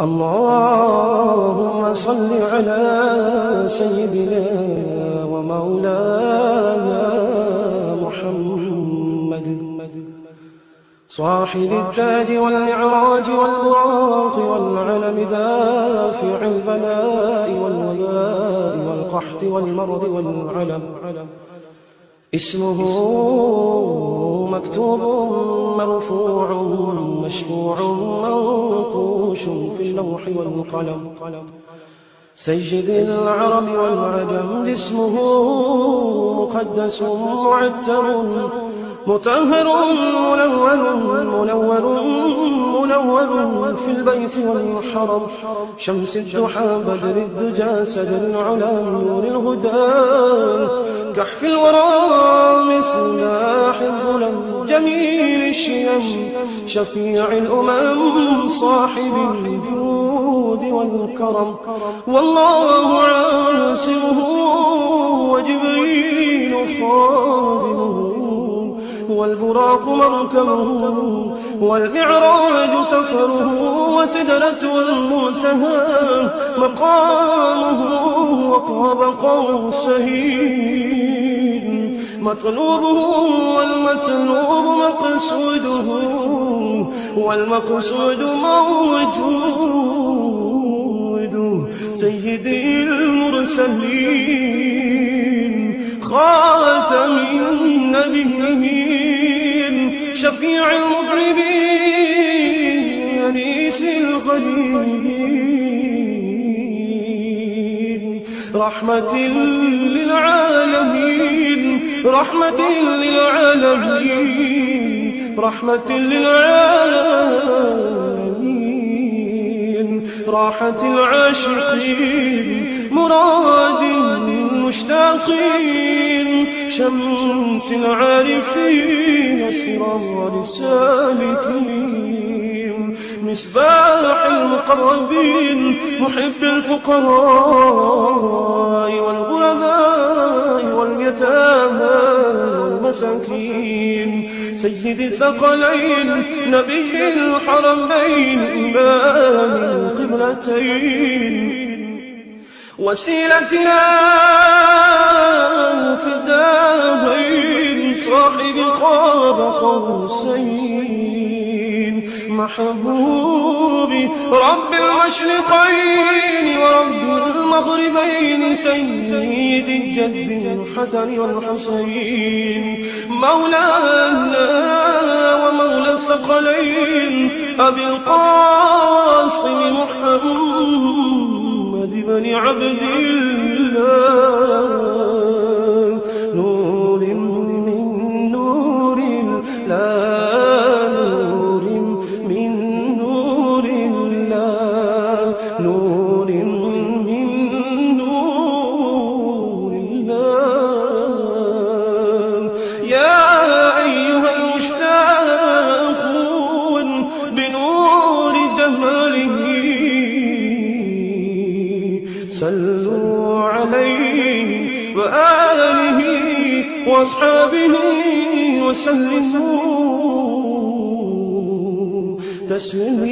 اللهم صل على سيدنا ومولانا محمد صاحب التاج والمعراج والبراق والعلم دافع البلاء والوباء والقحط والمرض والعلم اسمه مكتوب مرفوع مشفوع منقوش في اللوح والقلم سيد العرب والعجم اسمه مقدس معتر مطهر منور في البيت والحرم شمس الضحى بدر الدجى سد العلا نور الهدى كحف الورى مصباح الظلم جميل الشيم شفيع الأمم صاحب الجود والكرم والله عاصمه وجبريل خادمه والبراق مركبه والمعراج سفره وسدرة المنتهى مقامه وقاب قوسين مطلوبه والمطلوب مقصوده والمقصود موجود سيدي المرسلين خاتم النبيين شفيع المذنبين أنيس الغريبين رحمة للعالمين رحمة للعالمين رحمة للعالمين راحة العاشقين مراد المشتاقين شمس العارفين أسرار السالكين مصباح المقربين محب الفقراء والغرباء واليتامى والمساكين سيد الثقلين نبي الحرمين إمام القبلتين وسيلتنا في الدارين صاحب قاب قوسين محبوبي رب المشرقين ورب المغربين سيد الجد الحسن والحسين مولانا ومولى الثقلين أبي القاسم محمد بن عبد الله نور من نور الله نور من نور الله نور من نور الله يا أيها المشتاقون بنور جماله صلوا عليه وآله وأصحابه وسلموا تسليما.